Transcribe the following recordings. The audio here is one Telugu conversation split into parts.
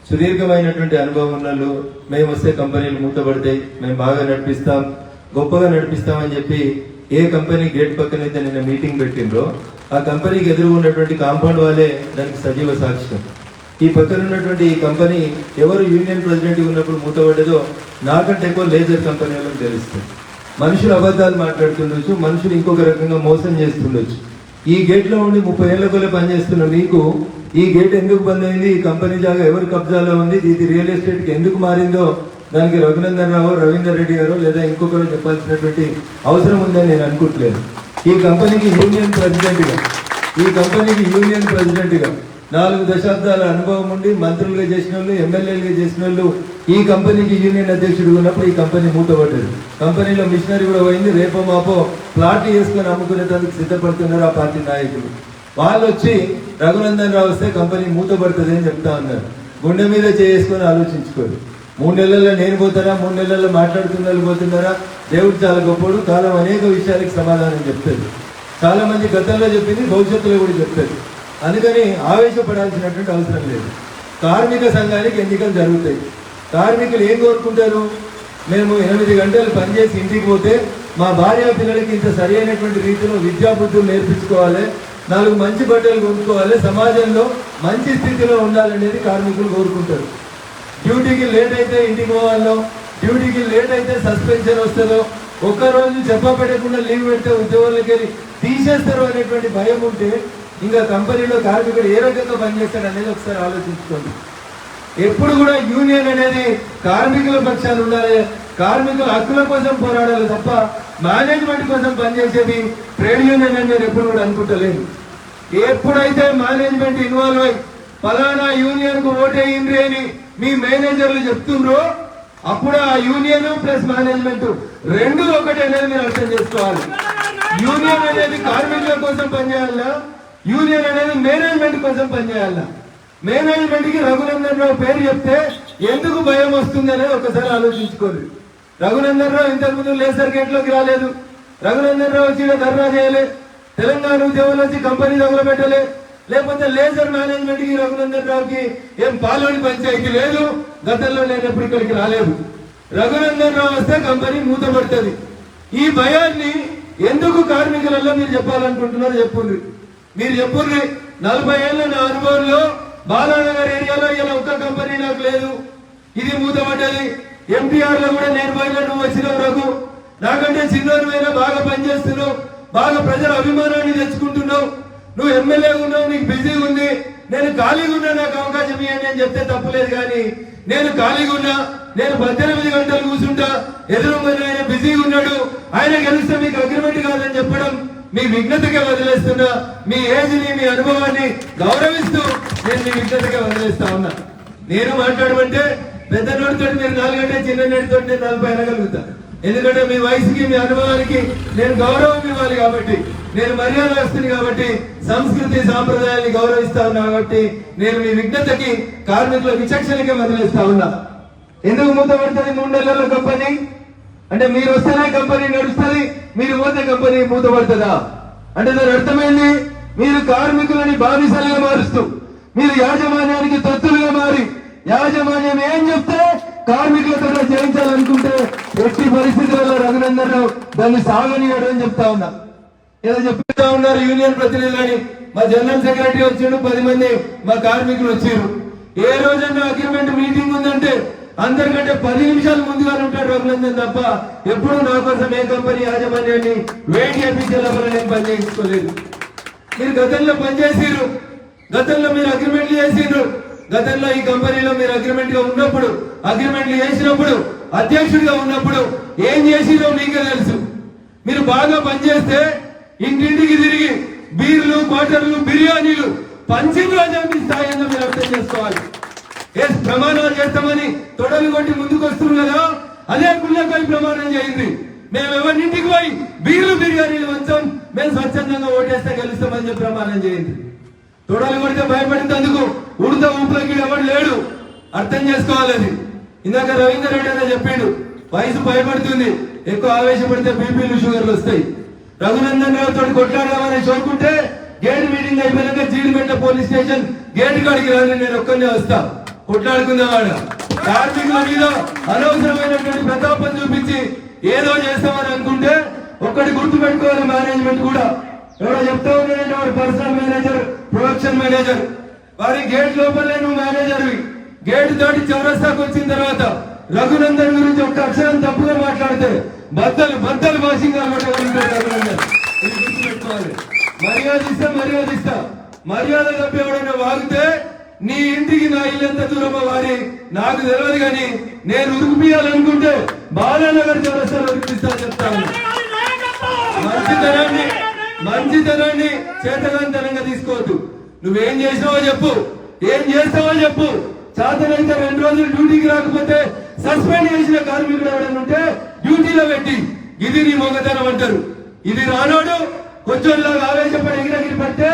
సుదీర్ఘమైనటువంటి అనుభవం ఉన్నవాళ్ళు మేము వస్తే కంపెనీలు మూతపడతాయి, మేము బాగా నడిపిస్తాం, గొప్పగా నడిపిస్తామని చెప్పి ఏ కంపెనీ గేట్ పక్కనైతే నిన్న మీటింగ్ పెట్టిండ్రో ఆ కంపెనీకి ఎదురు ఉన్నటువంటి కాంపౌండ్ వాళ్ళే దానికి సజీవ సాక్ష్యం. ఈ పక్కన ఉన్నటువంటి ఈ కంపెనీ ఎవరు యూనియన్ ప్రెసిడెంట్ ఉన్నప్పుడు మూతపడ్డదో నాకంటే ఎక్కువ లేజర్ కంపెనీ వాళ్ళకి తెలుస్తుంది. మనుషులు అబద్ధాలు మాట్లాడుతుండొచ్చు, మనుషులు ఇంకొక రకంగా మోసం చేస్తుండొచ్చు. ఈ గేట్లో ఉండి 30 ఏళ్ల కొలే పనిచేస్తున్న మీకు ఈ గేట్ ఎందుకు బంద్ అయింది, ఈ కంపెనీ జాగా ఎవరి కబ్జాలో ఉంది, ఇది రియల్ ఎస్టేట్కి ఎందుకు మారిందో దానికి రఘునందన్ రావు, రవీందర్ రెడ్డి గారు లేదా ఇంకొకరు చెప్పాల్సినటువంటి అవసరం ఉందని నేను అనుకోవట్లేదు. ఈ కంపెనీకి యూనియన్ ప్రెసిడెంట్గా 4 దశాబ్దాల అనుభవం ఉండి మంత్రులుగా చేసిన వాళ్ళు, ఎమ్మెల్యేలుగా చేసిన వాళ్ళు ఈ కంపెనీకి యూనియన్ అధ్యక్షుడు ఉన్నప్పుడు ఈ కంపెనీ మూతపడ్డది. కంపెనీలో మిషనరీ కూడా పోయింది. రేపో మాపో ప్లాట్లు వేసుకొని అమ్ముకునేందుకు సిద్ధపడుతున్నారు ఆ పార్టీ నాయకులు. వాళ్ళు వచ్చి రఘునందన్ రావు వస్తే కంపెనీ మూతపడుతుంది అని చెప్తా ఉన్నారు. గుండె మీద చేసుకొని ఆలోచించుకోరు. 3 నెలల్లో నేను పోతారా, 3 నెలల్లో మాట్లాడుతున్న పోతున్నారా? దేవుడు చాలా గొప్పడు. కాలం అనేక విషయాలకు సమాధానం చెప్తుంది. చాలా మంది గతంలో చెప్పింది భవిష్యత్తులో కూడా చెప్తుంది. అందుకని ఆవేశపడాల్సినటువంటి అవసరం లేదు. కార్మిక సంఘానికి ఎన్నికలు జరుగుతాయి. కార్మికులు ఏం కోరుకుంటారు? మేము 8 గంటలు పనిచేసి ఇంటికి పోతే మా భార్య పిల్లలకి ఇంత సరి అయినటువంటి రీతిలో విద్యాబుద్ధులు నేర్పించుకోవాలి, 4 మంచి బట్టలు కొనుక్కోవాలి, సమాజంలో మంచి స్థితిలో ఉండాలనేది కార్మికులు కోరుకుంటారు. డ్యూటీకి లేట్ అయితే ఇంటికి పోవాలో, డ్యూటీకి లేట్ అయితే సస్పెన్షన్ వస్తుందో, ఒక్కరోజు చెప్పబెట్టకుండా లీవ్ పెడితే ఉద్యోగులకి తీసేస్తారు అనేటువంటి భయం ఉంటే ఇంకా కంపెనీలో కార్మికుడు ఏ రకంగా పనిచేస్తాడు అనేది ఒకసారి ఆలోచించుకోండి. ఎప్పుడు కూడా యూనియన్ అనేది కార్మికుల పక్షాలు ఉండాలి, కార్మికుల హక్కుల కోసం పోరాడాలి తప్ప మేనేజ్మెంట్ కోసం పనిచేసేది ట్రేడ్ యూనియన్ అని నేను ఎప్పుడు కూడా అనుకుంటలేను. ఎప్పుడైతే మేనేజ్మెంట్ ఇన్వాల్వ్ అయ్యి ఫలానా యూనియన్ కు ఓటేయండి అని మీ మేనేజర్లు చెప్తుండ్రో అప్పుడు ఆ యూనియన్ ప్లస్ మేనేజ్మెంట్ రెండు ఒకటి అనేది మీరు అర్థం చేసుకోవాలి. యూనియన్ అనేది కార్మికుల కోసం పనిచేయాలా, యూనియన్ అనేది మేనేజ్మెంట్ కోసం పనిచేయాలా? మేనేజ్మెంట్ కి రఘునందన్ రావు పేరు చెప్తే ఎందుకు భయం వస్తుంది అనేది ఒకసారి ఆలోచించుకోండి. రఘునందన్ రావు ఇంతకుముందు లేసర్ గేట్ లోకి రాలేదు. రఘునందన్ రావు వచ్చి ధర్నా చేయలే, తెలంగాణ ఉద్యమంలో వచ్చి కంపెనీ తగులబెట్టలే, లేకపోతే లేజర్ మేనేజ్మెంట్ కి రఘునందన్ రావుకి ఏం పాల్గొని పంచాయతీ లేదు, గతంలో లేనప్పుడు ఇక్కడికి రాలేదు. రఘునందన్ రావు వస్తే కంపెనీ మూతపడుతుంది. ఈ భయాన్ని ఎందుకు కార్మికులలో మీరు చెప్పాలనుకుంటున్నారు? చెప్పుండ్రి, మీరు చెప్పుండ్రి. 40 ఏళ్ళ నా అనుభవంలో బాలానగర్ ఏరియాలో ఇలా ఒక్క కంపెనీ నాకు లేదు, ఇది మూతపడ్డది. ఎంపీఆర్ లో కూడా నేను పోయినా నువ్వు వచ్చినావు రఘు, నాకంటే చిన్నోరువైనా బాగా పనిచేస్తున్నావు, బాగా ప్రజల అభిమానాన్ని తెచ్చుకుంటున్నావు, నువ్వు ఎమ్మెల్యే ఉన్నావు, నీకు బిజీగా ఉంది, నేను ఖాళీగా ఉన్నా, నాకు అవకాశం ఇవ్వండి అని చెప్తే తప్పులేదు. కానీ నేను ఖాళీగా ఉన్నా, నేను 18 గంటలు కూర్చుంటా, ఎదురుమని ఆయన బిజీగా ఉన్నాడు, ఆయన గెలిస్తే మీకు అగ్రిమెంట్ కాదని చెప్పడం మీ విఘ్నతగా వదిలేస్తున్నా. మీ ఏజ్ ని, మీ అనుభవాన్ని గౌరవిస్తూ నేను మీ విఘ్నతగా వదిలేస్తా ఉన్నా. నేను మాట్లాడమంటే పెద్ద నోటితో మీరు 4 గంటల, చిన్న నోటితో నేను 40 అనగలుగుతా. ఎందుకంటే మీ వయసుకి, మీ అనుభవానికి నేను గౌరవం ఇవ్వాలి కాబట్టి, నేను మర్యాద వస్తుంది కాబట్టి, సంస్కృతి సాంప్రదాయాన్ని గౌరవిస్తా ఉన్నా కాబట్టి నేను మీ విఘ్నతకి, కార్మికుల విచక్షణకి వదిలేస్తా ఉన్నా. ఎందుకు మూతపడుతుంది 3 నెలల కంపెనీ అంటే? మీరు వస్తేనే కంపెనీ నడుస్తుంది, మీరు పోతే కంపెనీ మూతపడుతుందా అంటే దాని అర్థమైంది మీరు కార్మికులని బానిసలుగా మారుస్తూ, మీరు యాజమాన్యానికి తొత్తులుగా మారి, యాజమాన్యం ఏం చెప్తే కార్మికులతో చేయించాలనుకుంటే ఎట్టి పరిస్థితులలో రఘునందన్ రావు దాన్ని సాగనీయడం అని చెప్తా ఉన్నా. ఏదో చెప్తా ఉన్నారు యూనియన్ ప్రతినిధులని. మా జనరల్ సెక్రటరీ వచ్చాడు, 10 మంది మా కార్మికులు వచ్చారు. ఏ రోజన్నా అగ్రిమెంట్ మీటింగ్ ఉందంటే అందరికంటే 10 నిమిషాలు ముందుగా ఉంటాడు రఘునందన్ తప్ప ఎప్పుడు నా కోసం ఏ కంపెనీ యాజమాన్యాన్ని వెయిట్ చేయించేలా నేను పని చేయించుకోలేదు. మీరు గతంలో పనిచేసిరు, గతంలో మీరు అగ్రిమెంట్లు చేసిరు, గతంలో ఈ కంపెనీలో మీరు అగ్రిమెంట్ గా ఉన్నప్పుడు, అగ్రిమెంట్లు చేసినప్పుడు, అధ్యక్షుడిగా ఉన్నప్పుడు ఏం చేసిరో మీకే తెలుసు. మీరు బాగా పనిచేస్తే ఇంటింటికి తిరిగి బీర్లు, క్వార్టర్లు, బిర్యానీలు పంచిన రాజ్యాన్ని స్థాయిలో మీరు అర్థం చేసుకోవాలి. ప్రమాణాలు చేస్తామని తొడలు కొట్టి ముందుకు వస్తున్నారు కదా, అదే గుళ్ళపై ప్రమాణం చేయండి. మేము ఎవరింటికి పోయి బీర్లు, బిర్యానీలు వచ్చాం, మేము స్వచ్ఛందంగా ఓటేస్తే గెలుస్తామని చెప్పి ప్రమాణం చేయండి. తొడలు కొడితే భయపడినందుకు ఉడత ఊపులకి ఎవరు లేడు, అర్థం చేసుకోవాలని. ఇందాక రవీందర్ రెడ్డి అనే చెప్పిండు, వయసు భయపడుతుంది, ఎక్కువ ఆవేశపడితే బీపీలు, షుగర్లు వస్తాయి. రఘునందన్ రావు తోటి కొట్లాడదామని చూరుకుంటే గేట్ మీటింగ్ అయిపోయినాక జీడిమెట్ల పోలీస్ స్టేషన్ గేట్ కాడికి రాని నేను ఒక్కనే వస్తా. కొట్లాడుకుందామాడ కార్మికుల మీద అనవసరమైనటువంటి ప్రతాపం చూపించి ఏదో చేస్తామని అనుకుంటే ఒక్కటి గుర్తు పెట్టుకోవాలి. మేనేజ్మెంట్ కూడా ఎవరో చెప్తా ఉన్నాడంటే వాడు పర్సనల్ మేనేజర్, ప్రొడక్షన్ మేనేజర్, వారి గేట్ లోపలే నువ్వు మేనేజర్వి. గేట్ దాటి చౌరస్తాకు వచ్చిన తర్వాత రఘునందన్ గురించి ఒక్క అక్షరం తప్పుగా మాట్లాడితే బద్దలు భాషంగా రఘునందన్. ఇది గుర్తుపెట్టుకోవాలి. మర్యాదిస్తా మర్యాద తప్పి ఎవడైనా వాగితే నీ ఇంటికి నా ఇల్లు ఎంత దూరమో వారి నాకు తెలియదు, కానీ నేను ఉరిపియాలనుకుంటే బాలానగర్ చౌరస్తాలో ఉరిపిస్తా చెప్తాను. మంచితనాన్ని చేతగాంతనంగా తీసుకోవద్దు. నువ్వేం చేసావో చెప్పు, ఏం చేస్తావో చెప్పు. చేతనైతే 2 రోజులు డ్యూటీకి రాకపోతే సస్పెండ్ చేసిన కార్మికుడు ఎవడని ఉంటే డ్యూటీలో పెట్టి ఇది నీ మొగతనం అంటారు. ఇది రానోడు కొంచెంలాగా ఆవేశపడి ఎగిరెగిరి పడితే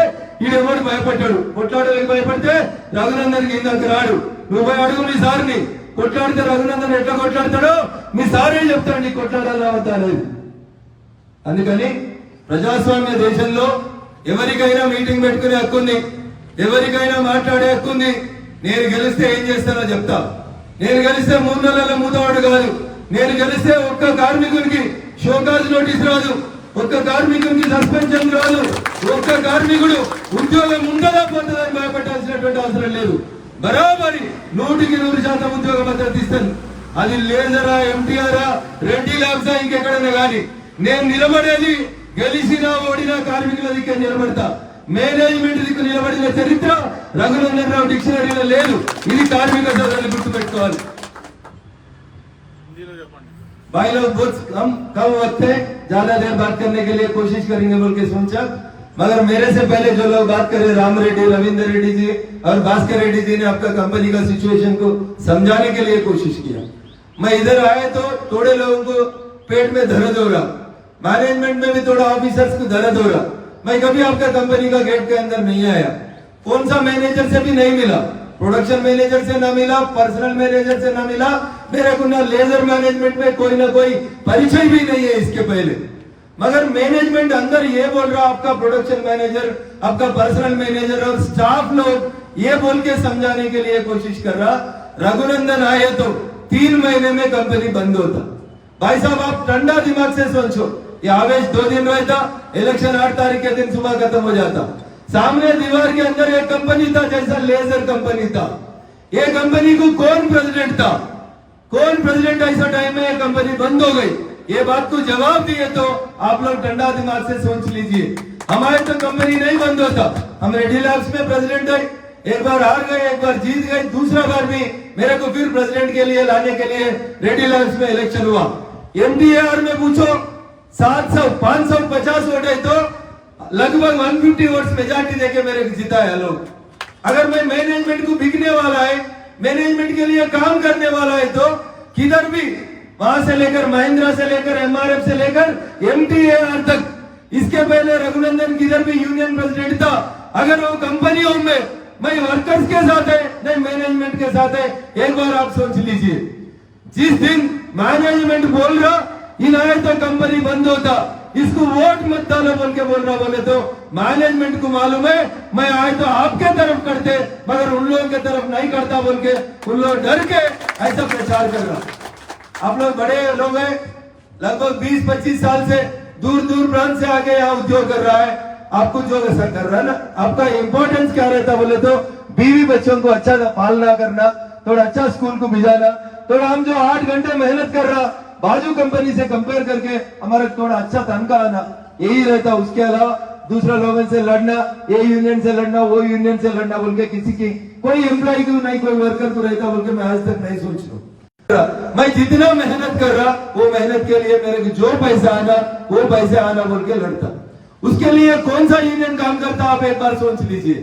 ఈడెవడు భయపడ్డాడు. కొట్లాడడానికి భయపడితే రఘునందన్కి ఇందాక రాడు. నువ్వు పోయి అడుగు నీ సార్ని. కొట్లాడితే రఘునందన్ ఎట్లా కొట్లాడతాడో మీ సారే చెప్తాడు నీ కొట్లాడాలి రావద్దా అనేది. అందుకని ప్రజాస్వామ్య దేశంలో ఎవరికైనా మీటింగ్ పెట్టుకునే హక్కుంది, ఎవరికైనా మాట్లాడే హక్కుంది. నేను గెలిస్తే ఏం చేస్తానో చెప్తా. నేను గెలిస్తే 3 నెలల మూతవాడు కాదు. నేను గెలిస్తే ఒక్క కార్మికునికి షోకాజ్ నోటీస్ రాదు, ఒక్క కార్మికునికి సస్పెన్షన్ రాదు, ఒక్క కార్మికుడు ఉద్యోగం ఉండదా పోతుందని భయపెట్టాల్సినటువంటి అవసరం లేదు. బరాబరి 100% ఉద్యోగ భద్రత ఇస్తాను. అది లేజరా, ఎంటీఆరా, రెడ్డి ల్యాబ్సా, ఇంకెక్కడైనా కానీ నేను నిలబడేది గెలిచినా ఓడినా కార్మికుల దిక్కు నిలబడతా. మేనేజ్మెంట్ దిక్కు నిలబడిన చరిత్ర రఘునందన్ రావు డిక్షనరీలో లేదు. ఇది కార్మిక సోదరులు గుర్తుపెట్టుకోవాలి. भाई लोग बहुत कम वक्त है, ज्यादा देर बात करने के लिए कोशिश करेंगे बोल के सोचा, मगर मेरे से पहले जो लोग बात कर रहे, राम रेड्डी, रविंद्र रेड्डी जी और भास्कर रेड्डी जी ने आपका कंपनी का सिचुएशन को समझाने के लिए कोशिश किया. मैं इधर आए तो थोड़े लोगों को पेट में दर्द हो रहा, मैनेजमेंट में भी थोड़ा ऑफिसर्स को दर्द हो रहा. मैं कभी आपका कंपनी का गेट के अंदर नहीं आया, कौन सा मैनेजर से भी नहीं मिला, प्रोडक्शन मैनेजर से ना मिला, पर्सनल मैनेजर से ना मिला, मेरे को ना लेजर मैनेजमेंट में कोई ना कोई परिचय भी नहीं है इसके पहले. मगर मैनेजमेंट अंदर ये बोल रहा, आपका प्रोडक्शन मैनेजर, आपका पर्सनल मैनेजर और स्टाफ लोग ये बोल के समझाने के लिए कोशिश कर रहा, रघुनंदन आए तो 3 महीने में कंपनी बंद होता. भाई साहब आप ठंडा दिमाग से सोचो, ये आवेश 2 दिन रहता, इलेक्शन 8 तारीख के दिन सुबह खत्म हो जाता. सामने दीवार के अंदर एक कंपनी था जैसा लेजर कंपनी था. ये कंपनी को कौन प्रेसिडेंट था, कौन प्रेसिडेंट ऐसा टाइम में ये कंपनी बंद हो गई. ये बात को जवाब दिए तो आप लोग ठंडा दिमाग से सोच लीजिए. हमारे तो कंपनी नहीं बंद होता. हम रेड्डी लैब्स में प्रेसिडेंट है, एक बार हार गए, एक बार जीत गए, दूसरा बार भी मेरे को फिर प्रेसिडेंट के लिए लाने के लिए रेड्डी लैब्स में इलेक्शन हुआ. MDAR में पूछो 550 वोट है तो लगभग 150 वोट्स मेजॉरिटी देके मेरे को जिताया लोग. अगर मैं मैनेजमेंट को बिकने वाला है, मैनेजमेंट के लिए काम करने वाला है तो किधर भी वहां से लेकर महिंद्रा से लेकर MRF से लेकर MTAR तक, इसके पहले रघुनंदन किधर भी यूनियन प्रेसिडेंट था. अगर वो कंपनियों में मैं वर्कर्स के साथ है नहीं मैनेजमेंट के साथ है, एक बार आप सोच लीजिए. जिस दिन मैनेजमेंट बोल रहा इन आए तो कंपनी बंद होता, इसको वोट मत डालो बोल के बोल रहा, बोले तो मैनेजमेंट को मालूम है मैं आए तो आपके तरफ करते मगर उन लोगों के तरफ नहीं करता बोल के उन लोग डर के ऐसा प्रचार कर रहा. आप लोग बड़े लोग हैं, लगभग 20-25 साल से दूर प्रांत से आके यहाँ उद्योग कर रहा है. आपको जो ऐसा कर रहा है ना, आपका इंपॉर्टेंस क्या रहता बोले तो बीवी बच्चों को अच्छा पालना करना, थोड़ा अच्छा स्कूल को भिजाना, थोड़ा हम जो 8 घंटे मेहनत कर रहा बाजू कंपनी से कंपेयर करके हमारा थोड़ा अच्छा तनख्वाह आना, यही रहता. उसके अलावा दूसरा लोगों से लड़ना, ये यूनियन से लड़ना, वो यूनियन से लड़ना बोल के किसी की कोई एम्प्लॉय को नहीं, कोई वर्कर को रहता बोल के मैं आज तक नहीं सोच रहा. मैं जितना मेहनत कर रहा वो मेहनत के लिए मेरे को जो पैसा आना वो पैसे आना बोल के लड़ता. उसके लिए कौन सा यूनियन काम करता आप एक बार सोच लीजिए.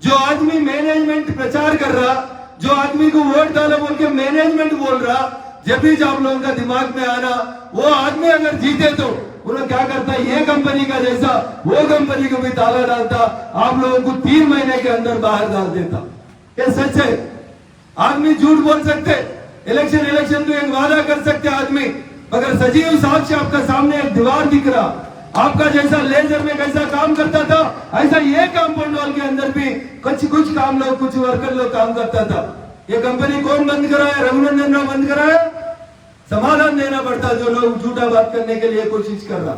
जो आदमी मैनेजमेंट प्रचार कर रहा, जो आदमी को वोट डालो बोल के मैनेजमेंट बोल रहा, जब भी आप लोगों का दिमाग में आना वो आदमी अगर जीते तो उन्होंने क्या करता, ये कंपनी का जैसा वो कंपनी को भी ताला डालता, आप लोगों को 3 महीने के अंदर बाहर डाल देता. ये सच है. आदमी झूठ बोल सकते, इलेक्शन तो एक वादा कर सकते आदमी, मगर सजीव साक्ष्य आपका सामने एक दीवार दिख रहा. आपका जैसा लेजर में कैसा काम करता था ऐसा ये कंपाउंड वॉल के अंदर भी कुछ काम लोग, कुछ वर्कर लोग काम करता था. ये कंपनी कौन बंद कराया? रघुनंदन राव बंद कराया। समाधान देना पड़ता जो लोग झूठा बात करने के लिए कोशिश कर रहा।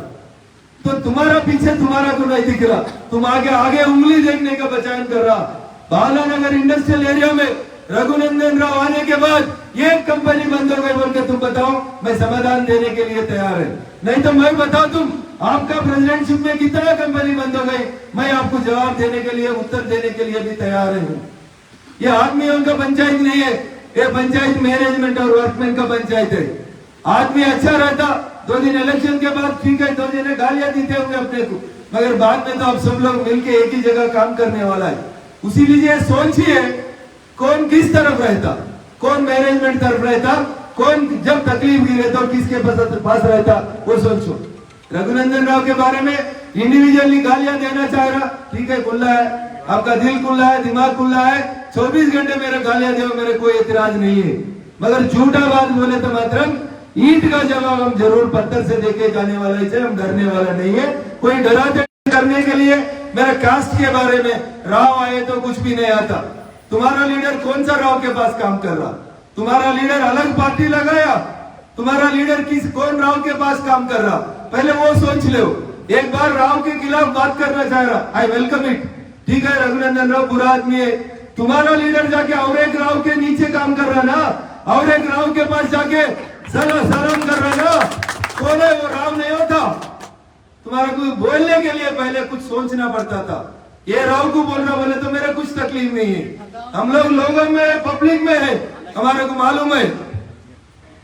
तो तुम्हारा पीछे तुम्हारा को नहीं दिख रहा, तुम आगे उंगली देखने का बचान कर रहा। बालानगर इंडस्ट्रियल एरिया में रघुनंदन राव आने के बाद ये कंपनी बंद हो गई बोल के तुम बताओ, मैं समाधान देने के लिए तैयार है। नहीं तो मैं बताओ तुम आपका प्रेसिडेंटशिप में कितना कंपनी बंद हो गई, मैं आपको जवाब देने के लिए, उत्तर देने के लिए भी तैयार हूँ। ये आदमियों का पंचायत नहीं है, ये पंचायत मैनेजमेंट और वर्कमैन का पंचायत है। आदमी अच्छा रहता, 2 दिन इलेक्शन के बाद ठीक है, 2 दिन गालियां देते होंगे अपने को, मगर बाद में तो आप सब लोग मिलके एक ही जगह काम करने वाला है। उसी लिए सोचिए कौन किस तरफ रहता, कौन मैनेजमेंट तरफ रहता, कौन जब तकलीफ गिरे तो किसके पास रहता, वो सोचो। रघुनंदन राव के बारे में इंडिविजुअली गालियां देना चाह रहा, ठीक है, खुला है, आपका दिल खुला है, दिमाग खुला है, 24 घंटे मेरे गालियां दो, मेरे कोई एतराज नहीं है। मगर झूठा बात बोले तो मात्र ईंट का जवाब हम जरूर पत्थर से देके जाने वाला है, हम डरने वाला नहीं है। कोई डराते करने के लिए मेरे कास्ट के बारे में राव आए तो कुछ भी नहीं आता। तुम्हारा लीडर कौन सा राव के पास काम कर रहा? तुम्हारा लीडर अलग पार्टी लगाया, तुम्हारा लीडर कौन राव के पास काम कर रहा, पहले वो सोच लो। एक बार राव के खिलाफ बात करना चाह रहा, आई वेलकम इट, ठीक है, रघुनंदन राव बुरा आदमी है। तुम्हारा लीडर जाके और एक राव के नीचे काम कर रहा ना, और एक राव के पास जाके सलाम कर रहा ना, कौन है वो? राव नहीं होता। तुम्हारा को बोलने के लिए पहले कुछ सोचना पड़ता था। ये राव को बोल रहा बोले तो मेरा कुछ तकलीफ नहीं है, हम लोग लोगों में, पब्लिक में है, हमारे को मालूम है।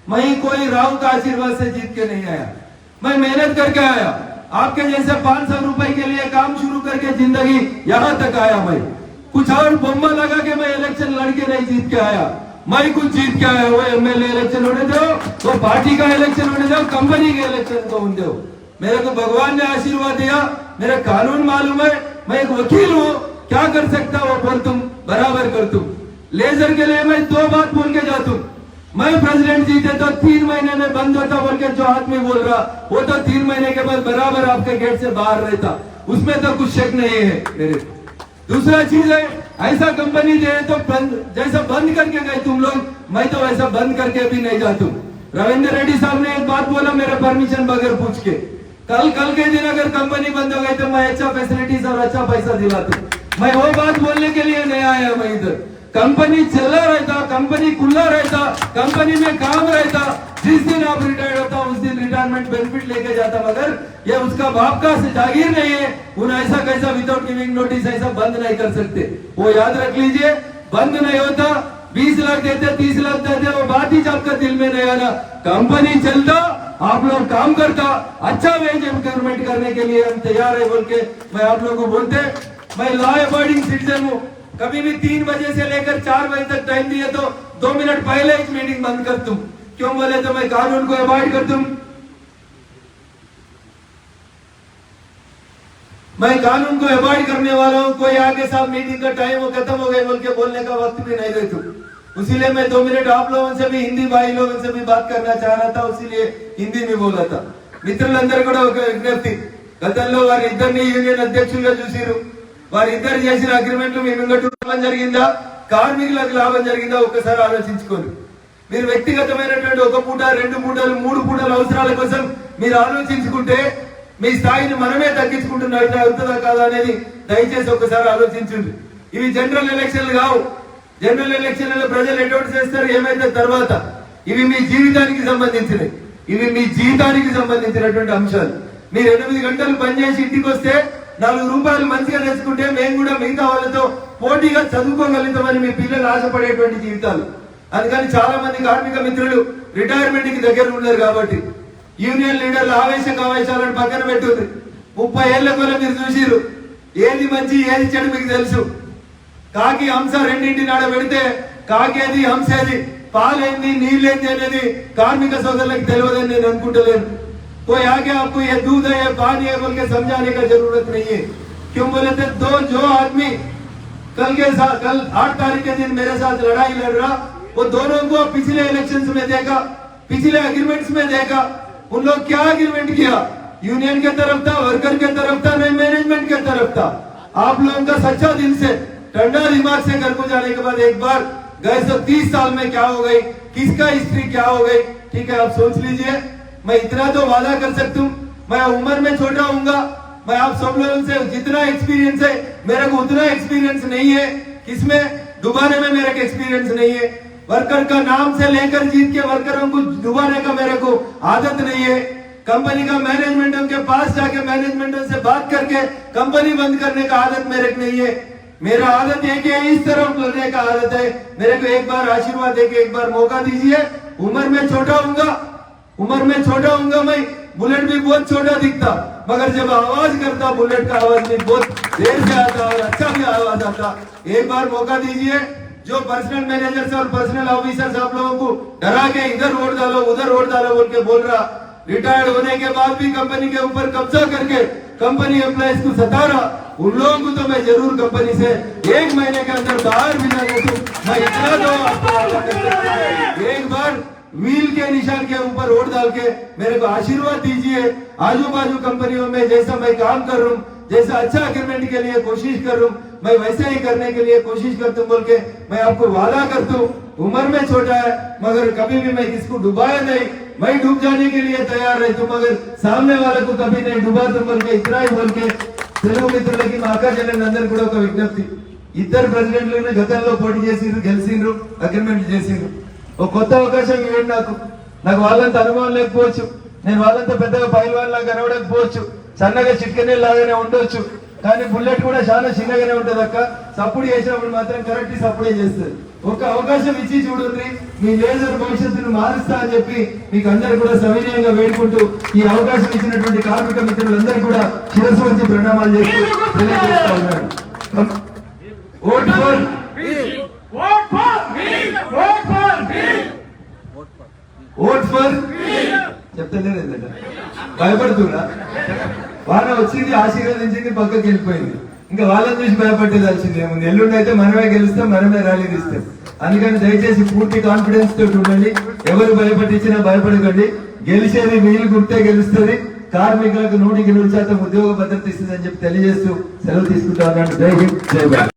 मैं कोई राव का आशीर्वाद से जीत के नहीं आया, मैं मेहनत करके आया। आपके जैसे 500 रुपए के लिए काम शुरू करके जिंदगी यहाँ तक आया। मैं कुछ और बम्बा लगा के मैं इलेक्शन लड़के नहीं जीत के आया, मैं कुछ जीत के आया। वो एमएलए इलेक्शन होने दो, वो पार्टी का इलेक्शन होने दो, कंपनी के इलेक्शन को होने दो। मेरे को भगवान ने आशीर्वाद दिया, मेरा कानून मालूम है, मैं एक वकील हूँ, क्या कर सकता वो बोल तुम बराबर कर तुम। लेजर के लिए मैं 2 बात बोल के जाता हूँ, मैं प्रेसिडेंट जीते तो 3 महीने में बंद होता बोल के जो आदमी बोल रहा, वो तो 3 महीने के बाद बराबर आपके गेट से बाहर रहता, उसमें तो कुछ शक नहीं है मेरे। दूसरा चीज है, ऐसा कंपनी दे तो जैसा बंद करके गए तुम लोग, मैं तो वैसा बंद करके भी नहीं जाता हूँ। रविंद्र रेड्डी साहब ने एक बात बोला मेरे परमिशन बगैर पूछ के, कल के दिन अगर कंपनी बंद हो गई तो मैं अच्छा फैसिलिटीज और अच्छा पैसा दिलाता हूँ। मैं वो बात बोलने के लिए नहीं आया, मैं इधर कंपनी चला रहता, कंपनी खुला रहता, कंपनी में काम रहता, जिस दिन आप रिटायर्ड होता उस दिन रिटायरमेंट बेनिफिट लेके जाता। मगर ये उसका बाप का जागीर नहीं है, उन ऐसा कैसा विदाउट गिविंग नोटिस ऐसा बंद नहीं कर सकते। वो याद रख लीजिए, बंद नहीं होता, 20 लाख देते, 30 लाख देते, वो बात ही आपका दिल में नहीं आना। कंपनी चलता, आप लोग काम करता, अच्छा वेज इंक्रीमेंट करने के लिए हम तैयार है बोल के मैं आप लोगों को बोलते। मैं लॉ अबॉइडिंग सिटीजन हूँ, कभी भी 3 बजे से लेकर 4 बजे तक टाइम दिए तो 2 मिनट पहले एक मीटिंग बंद कर दूं। क्यों बोले तो मैं कानून को अवॉइड कर दूं, मैं कानून को अवॉइड करने वाला हूं। कोई आगे साहब मीटिंग का टाइम वो खत्म हो गई बोल के बोलने का वक्त भी नहीं देता, इसीलिए मैं 2 मिनट आप लोगों से भी, हिंदी भाई लोगों से भी बात करना चाह रहा था, इसीलिए हिंदी में बोला था। మిత్రులందరూ కూడా ఒక విజ్ఞప్తి, గతంలో వారి ఇద్దరిని యూనియన్ అధ్యక్షులుగా చూసిరు, వారిద్దరు చేసిన అగ్రిమెంట్లు మీ ముంగట లాభం జరిగిందా, కార్మికులకు లాభం జరిగిందా ఒక్కసారి ఆలోచించుకోండి. మీరు వ్యక్తిగతమైనటువంటి 1 పూట 2 పూటలు 3 పూటల అవసరాల కోసం మీరు ఆలోచించుకుంటే మీ స్థాయిని మనమే తగ్గించుకుంటున్నట్టు అవుతుందా కాదా అనేది దయచేసి ఒకసారి ఆలోచించండి. ఇవి జనరల్ ఎలక్షన్లు కావు, జనరల్ ఎలక్షన్లలో ప్రజలు ఎటువంటి చేస్తారు ఏమైతే తర్వాత, ఇవి మీ జీవితానికి సంబంధించినవి, ఇవి మీ జీవితానికి సంబంధించినటువంటి అంశాలు. మీరు 8 గంటలు పనిచేసి ఇంటికి వస్తే 4 రూపాయలు మంచిగా తెచ్చుకుంటే మేము కూడా మిగతా వాళ్ళతో పోటీగా చదువుకోగలుగుతామని మీ పిల్లలు ఆశపడేటువంటి జీవితాలు. అందుకని చాలా మంది కార్మిక మిత్రులు రిటైర్మెంట్ కి దగ్గర ఉన్నారు కాబట్టి యూనియన్ లీడర్లు ఆవేశాలను పక్కన పెట్టుంది. 30 ఏళ్ల కొల మీరు చూసిరు, ఏది మంచి ఏది చెడు మీకు తెలుసు. కాకి హంస రెండింటి నాడ పెడితే కాకేది హంసేది, పాలేంది నీళ్ళేంది అనేది కార్మిక సోదరులకు తెలియదని నేను అనుకుంటలేను. कोई आगे आपको ये दूध है ये पानी है बोल के समझाने का जरूरत नहीं है. क्यों बोले थे, जो आदमी कल 8 तारीख के दिन मेरे साथ लड़ाई लड़ रहा, वो दोनों को पिछले इलेक्शंस में देखा, पिछले एग्रीमेंट्स में देखा, उन लोग क्या एग्रीमेंट किया, यूनियन के तरफ था, वर्कर के तरफ था, नहीं मैनेजमेंट के तरफ था. आप लोगों का सच्चा दिल से ठंडा दिमाग से घर को जाने के बाद एक बार गए 30 साल में क्या हो गई, किसका हिस्ट्री क्या हो गई। ठीक है, आप सोच लीजिए। मैं इतना तो वादा कर सकता हूँ, मैं उम्र में छोटा हूँगा, मैं आप सब लोगों से जितना एक्सपीरियंस है मेरे को उतना एक्सपीरियंस नहीं है, किसमें डुबाने में मेरे को एक्सपीरियंस नहीं है। वर्कर का नाम से लेकर जीत के वर्करों को डुबाने का मेरे को आदत नहीं है। कंपनी का मैनेजमेंट के पास जाके मैनेजमेंट से बात करके कंपनी बंद करने का आदत मेरे को नहीं है। मेरा आदत है कि इस तरह करने का आदत है। मेरे को एक बार आशीर्वाद देके एक बार मौका दीजिए। उम्र में छोटा हूँगा, मैं बुलेट भी बहुत छोटा दिखता, मगर जब आवाज करता बुलेट का आवाज भी बहुत देर से आता और अच्छा भी आवाज आता। एक बार मौका दीजिए। जो पर्सनल मैनेजर और पर्सनल ऑफिसर आप लोगों को डरा के इधर वोट डालो उधर वोट डालो बोल के बोल रहा, रिटायर्ड होने के बाद भी कंपनी के ऊपर कब्जा करके कंपनी एम्प्लॉइज को सता रहा, उन लोगों को तो मैं जरूर कंपनी से 1 महीने के अंदर बाहर भिजा दूं। मैं इतना तो आपको एक बार व्हील के निशान के ऊपर वोट डाल के मेरे को आशीर्वाद दीजिए। आजू बाजू कंपनियों में जैसा मैं काम कर रहा हूँ, जैसा अच्छा एग्रीमेंट के लिए कोशिश कर रहा हूँ, मैं वैसे ही करने के लिए कोशिश करता हूँ बोल के मैं आपको वादा करता हूँ। उम्र में छोटा है मगर कभी भी मैं किसको डुबाया नहीं, मैं डूब जाने के लिए तैयार रहता हूँ मगर सामने वाले को कभी नहीं डुबा तुम बोल के इतना ही बोल के తెలుగు మిత్రులకి మా అక్క చెల్లెలందరూ కూడా ఒక విజ్ఞప్తి। ఇద్దరు ప్రెసిడెంట్లను గతంలో పోటీ చేసిండ్రు, గెలిచిండ్రు, అగ్రిమెంట్ చేసిండ్రు। ఒక కొత్త అవకాశం ఇవ్వండి నాకు వాళ్ళంత అనుభవం లేకపోవచ్చు, నేను వాళ్ళంతా పెద్దగా పైల్వాన్ లాగా కనబడకపోవచ్చు, సన్నగా చిట్కనే లాగానే ఉండొచ్చు, కానీ బుల్లెట్ కూడా చాలా చిన్నగానే ఉంటది అక్క। సప్పుడు చేసినప్పుడు మాత్రం కరెక్ట్ సప్పుడే చేస్తుంది। ఒక అవకాశం ఇచ్చి చూడండి, మీ లేజర్ భవిష్యత్తును మారుస్తా అని చెప్పి మీకు అందరు కూడా సవినయంగా వేడుకుంటూ ఈ అవకాశం ఇచ్చినటువంటి కార్మిక మిత్రులందరూ కూడా శిరస్సు వంచి ప్రణామాలు చేస్తూ తెలియజేస్తా ఉన్నాను। ఓట్ ఫర్ ఓట్ ఫర్ చెప్తలేదు, భయపడుతున్నా। వాన వచ్చింది, ఆశీర్వదించింది, పక్కకి వెళ్ళిపోయింది, ఇంకా వాళ్ళని చూసి భయపట్టేదాల్సింది ఏముంది। ఎల్లుండి అయితే మనమే గెలుస్తాం, మనమే ర్యాలీ తీస్తాం। అందుకని దయచేసి పూర్తి కాన్ఫిడెన్స్ తోటి ఉండండి, ఎవరు భయపట్టించినా భయపడకండి। గెలిచేది వీలు గుర్తే గెలుస్తుంది, కార్మికులకు 100% ఉద్యోగ భద్రత ఇస్తుందని చెప్పి తెలియజేస్తూ సెలవు తీసుకుంటా ఉన్నాను। జై హింద్, జై భారత్।